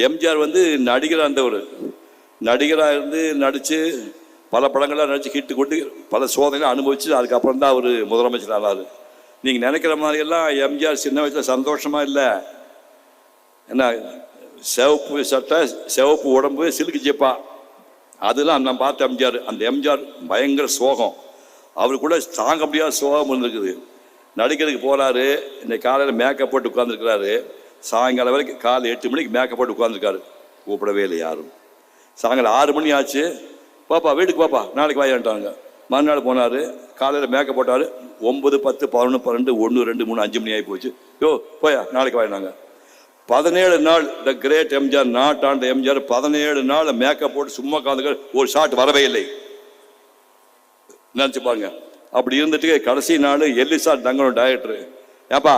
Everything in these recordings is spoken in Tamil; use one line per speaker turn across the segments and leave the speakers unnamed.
எம்ஜிஆர் வந்து நடிகராக இருந்தவர். நடிகராக இருந்து நடித்து பல படங்கள்லாம் நடித்து ஹிட்டு கொண்டு பல சோதனைகளை அனுபவிச்சு அதுக்கப்புறம் தான் அவர் முதலமைச்சர் ஆனார். நீங்கள் நினைக்கிற மாதிரியெல்லாம் எம்ஜிஆர் சின்ன வயசில் சந்தோஷமாக இல்லை. என்ன சிவப்பு சட்டை, சிவப்பு உடம்பு, சிலுக்கு ஜிப்பா, அதெல்லாம் நான் பார்த்த எம்ஜிஆர். அந்த எம்ஜிஆர் பயங்கர சோகம். அவர் கூட தாங்க முடியாத சோகம் இருந்திருக்குது. நடிக்கிறதுக்கு போகிறாரு. இன்னைக்கு காலையில் மேக்கப் போட்டு உட்காந்துருக்கிறாரு. சாயங்காலம் வரைக்கும் காலை 8 மணிக்கு மேக்கப் போட்டு உட்காந்துருக்காரு. கூப்பிடவே இல்லை யாரும். சாயங்காலம் 6 மணி ஆச்சு. பாப்பா வீட்டுக்கு பாப்பா, நாளைக்கு வாங்கிட்டாங்க. மறுநாள் போனார். காலையில் மேக்கப் போட்டார். 9, 10, 11, 12, 1, 2, 3, 5 மணி ஆகி போச்சு. யோ போயா, நாளைக்கு வாங்கினாங்க. 17 நாள் த கிரேட் எம்ஜிஆர், நாட்டாண்ட எம்ஜிஆர் 17 நாள் மேக்கப் போட்டு சும்மா காந்துக்க, ஒரு ஷாட் வரவே இல்லை. நினச்சி பாருங்க. அப்படி இருந்துட்டு கடைசி நாள் எல்லிசா டங்கனோட டைரக்டர், ஏப்பா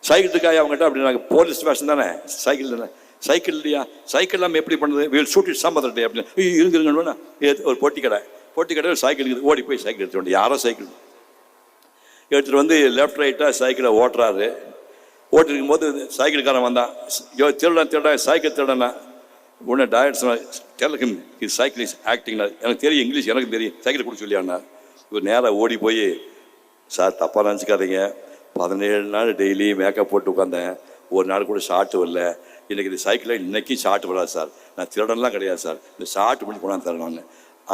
சைக்கிள் இருக்காயா அவங்ககிட்ட அப்படின்னாங்க. போலீஸ் ஸ்டேஷன் தானே, சைக்கிள் தானே. சைக்கிள் இல்லையா? சைக்கிள் இல்லாமல் எப்படி பண்ணுறது? வீல் ஷூட் இட் சம்பந்தம் அப்படின்னு இருந்துருங்கன்னு ஒரு பொட்டி கடை ஒரு சைக்கிள் இருக்குது. ஓடி போய் சைக்கிள் எடுத்துட்டு யாரோ சைக்கிள் எடுத்துகிட்டு வந்து லெஃப்ட் ரைட்டாக சைக்கிளை ஓட்டுறாரு. ஓட்டிருக்கும் போது சைக்கிள்காரன் வந்தான். திருடன் சைக்கிள் திருடனா. உடனே டைரக்டர் டெல்லும் இது சைக்கிள் இஸ் ஆக்டிங்னா. எனக்கு தெரியும், இங்கிலீஷ் எனக்கு தெரியும், சைக்கிள் கொடுக்க சொல்லியாண்ணா. இவர் நேராக ஓடி போய், சார் தப்பாக நினச்சிக்காதீங்க, 17 நாள் டெய்லி மேக்கப் போட்டு உட்காந்தேன், ஒரு நாள் கூட ஷார்ட் வரல. இன்றைக்கி இந்த சைக்கிளில் இன்றைக்கி ஷார்ட் வராது சார், நான் திருடன்லாம் கிடையாது சார், இந்த ஷார்ட் பண்ணி போனான்னு தரணுங்க.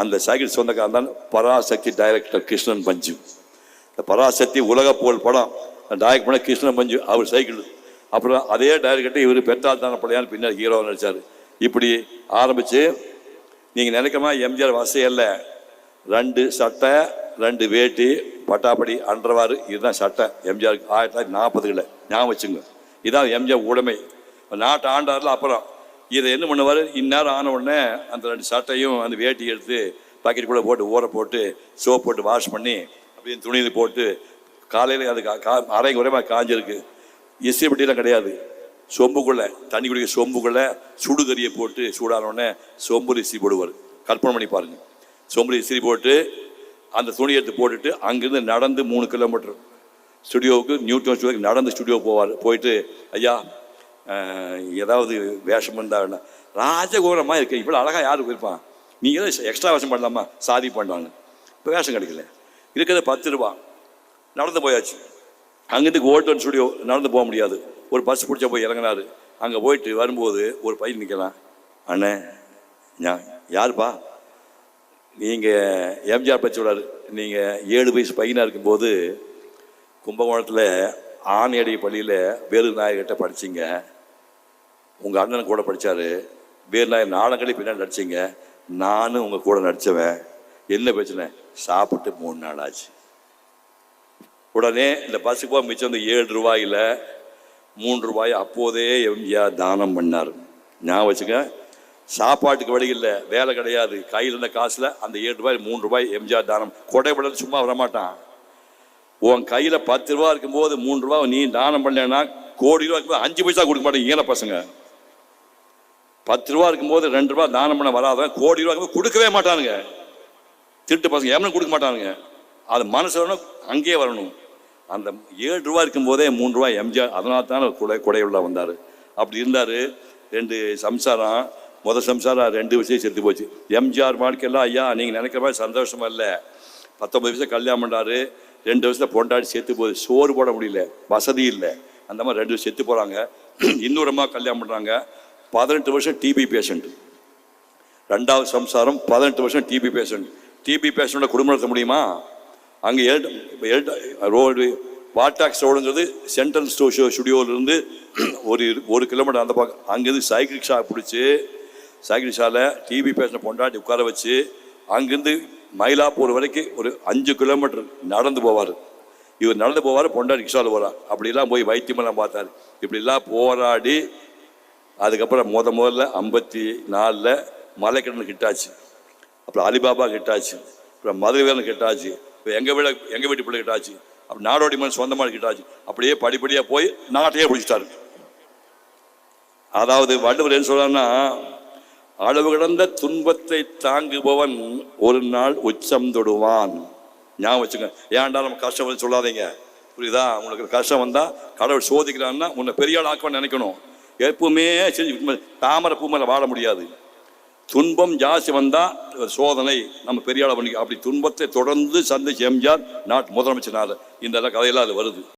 அந்த சைக்கிள் சொந்தக்காரன் தான் பராசக்தி டைரக்டர் கிருஷ்ணன் பஞ்சு. இந்த பராசக்தி உலக புகழ் படம் டைரக்ட் பண்ண கிருஷ்ணன் பஞ்சு, அவர் சைக்கிள். அப்புறம் அதே டைரக்டர் இவர் பெற்றால் தானே படையான்னு பின்னாடி ஹீரோவை நடித்தார். இப்படி ஆரம்பித்து நீங்கள் நினைக்கமா எம்ஜிஆர் வசையல்ல, 2 சட்டை 2 வேட்டி பட்டாப்படி அன்றவாறு, இதுதான் சட்டை எம்ஜிஆருக்கு 1940களில். ஞாபகம் வச்சுங்க, இதான் எம்ஜிஆர் உடைமை. நாட்டை ஆண்டாரில். அப்புறம் இதை என்ன பண்ணுவார், இந்நேரம் ஆன உடனே அந்த 2 சட்டையும் அந்த வேட்டி எடுத்து பாக்கெட்டுக்குள்ளே போட்டு ஊற போட்டு சோப் போட்டு வாஷ் பண்ணி அப்படியே துணியில் போட்டு காலையில் அது அரை குறைமாக காஞ்சிருக்கு. இசை பெட்டிலாம் கிடையாது. சொம்புக்குள்ளே தண்ணி குடிக்க சொம்புக்குள்ளே சுடுகரியை போட்டு சூடானோடனே சொம்பு இசிறி போடுவார். கற்பனை பண்ணி பாருங்கள். சொம்பு இசிறி போட்டு அந்த துணி எடுத்து போட்டுட்டு அங்கேருந்து நடந்து 3 கிலோமீட்டர் ஸ்டுடியோவுக்கு, நியூட்டன் ஸ்டுடியோவுக்கு நடந்து ஸ்டுடியோவுக்கு போவார். போயிட்டு, ஐயா ஏதாவது வேஷம் இருந்தால் ராஜகோரமாக இருக்கு, இவ்வளோ அழகாக யாருக்கு போயிருப்பான், நீங்கள் ஏதாவது எக்ஸ்ட்ரா வேஷம் பண்ணலாமா, சாதி பண்ணுவாங்க. இப்போ வேஷம் கிடைக்கல, இருக்கிறது 10 ரூபா. நடந்து போயாச்சு. அங்கேருந்து ஓல்டன் ஸ்டுடியோ நடந்து போக முடியாது. ஒரு பஸ் பிடிச்சா போய் இறங்கினார். அங்கே போயிட்டு வரும்போது ஒரு பையன் நிற்கலாம். அண்ணே யாருப்பா? நீங்கள் எம்ஜிஆர் பற்றி விடாரு. நீங்கள் 7 வயசு பையனாக இருக்கும்போது கும்பகோணத்தில் ஆணையடி பள்ளியில் வேலுநாயகிட்ட படிச்சிங்க. உங்கள் அண்ணன் கூட படித்தார். வேலுநாயகர் நாடங்களே பின்னாடி நடிச்சிங்க. நானும் உங்கள் கூட நடித்தவன். என்ன பிரச்சனை? சாப்பிட்டு 3 நாள் ஆச்சு. உடனே இந்த பஸ்ஸுக்கு போக மிச்சம் வந்து 7 ரூபாயில் 3 ரூபாய் அப்போதே எம்ஜிஆர் தானம் பண்ணார். ஞாபகம் வச்சுக்க. சாப்பாட்டுக்கு வழி இல்லை, வேலை கிடையாது, கையில் இருந்த காசில் அந்த 7 ரூபாய் 3 ரூபாய் எம்ஜிஆர் தானம். கொடைப்படல் சும்மா வரமாட்டான். உன் கையில் 10 ரூபா இருக்கும்போது 3 ரூபா நீ தானம் பண்ணேன்னா, கோடி ரூபா இருக்கும்போது 5 பைசா கொடுக்க மாட்டேங்க. ஏன பசங்க 10 ரூபா இருக்கும்போது 2 ரூபா தானம் பண்ண வராதவன் கோடி ரூபா இருக்கும்போது கொடுக்கவே மாட்டானுங்க. திருட்டு பசங்க ஏமனும் கொடுக்க மாட்டானுங்க. அது மனசு வரணும், அங்கேயே வரணும். அந்த 7 ரூபா இருக்கும்போதே 3 ரூபாய் எம்ஜிஆர், அதனால தான் கொடையுள்ள வந்தார். அப்படி இருந்தார். 2 சம்சாரம். முதல் சம்சாரம் 2 விஷயம் செத்து போச்சு. எம்ஜிஆர் வாழ்க்கையெல்லாம் ஐயா நீங்கள் நினைக்கிற மாதிரி சந்தோஷமா இல்லை. 19 வயசுல கல்யாணம் பண்ணார். 2 வருஷத்துல பொண்டாடி செத்து போகுது. சோறு போட முடியல, வசதி இல்லை. அந்த மாதிரி 2 வருஷம் செத்து போகிறாங்க. இன்னொரு அம்மா கல்யாணம் பண்ணுறாங்க. 18 வருஷம் டிபி பேஷண்ட். 2வது சம்சாரம் 18 வருஷம் டிபி பேஷண்ட். டிபி பேஷண்ட்டோட குடும்பம் நடத்த முடியுமா? அங்கே ரோடு வாட்டாக்ஸ் ரோடுங்கிறது சென்ட்ரல் ஸ்டுடியோவிலேருந்து ஒரு கிலோமீட்டர் அந்த பக்கம். அங்கேருந்து சைக்கிள் ரிக்ஷா பிடிச்சி சைக்கிள் ரிக்ஷாவில் டிபி பேஷண்ட் பொண்டாட்டி உட்கார வச்சு அங்கேருந்து மயிலாப்பூர் வரைக்கும் ஒரு 5 கிலோமீட்டர் நடந்து போவார். இவர் நடந்து போவார், பொண்டாட்டி ரிக்ஷாவில் போகிறார். அப்படிலாம் போய் வைத்தியமெல்லாம் பார்த்தார். இப்படிலாம் போராடி அதுக்கப்புறம் முதல்ல 54 மலைக்கடன் கிட்டாச்சு. அப்புறம் அலிபாபா கிட்டாச்சு. அப்புறம் மதுரைவேலன் கிட்டாச்சு. இப்போ எங்கள் வீட்டு பிள்ளை கிட்டாச்சு. அப்படி நாடோடி மண் சொந்தமாக கிட்டாச்சு. அப்படியே படிப்படியாக போய் நாட்டையே பிடிச்சிட்டாரு. அதாவது வள்ளுவர் என்ன சொல்றாருன்னா, அளவு கடந்த துன்பத்தை தாங்குபவன் ஒரு நாள் உச்சம் தொடுவான். ஞாபகம் வச்சுங்க. ஏன்டா நம்ம கஷ்டம் வந்து சொல்லாதீங்க, புரியுதா? உங்களுக்கு கஷ்டம் வந்தால் கடவுள் சோதிக்கிறான்னா உன்னை பெரிய ஆள் ஆக்குவான்னு நினைக்கணும். எப்பவுமே செஞ்சு தாமரை பூ மேலே வாழ முடியாது. துன்பம் ஜாஸ்தி வந்தால் சோதனை நம்ம பெரிய ஆளை பண்ணி அப்படி துன்பத்தை தொடர்ந்து சந்திச்சு எம்ஜிஆர் நாட்டு முதலமைச்சர்னால இந்த கதையெல்லாம் அது வருது.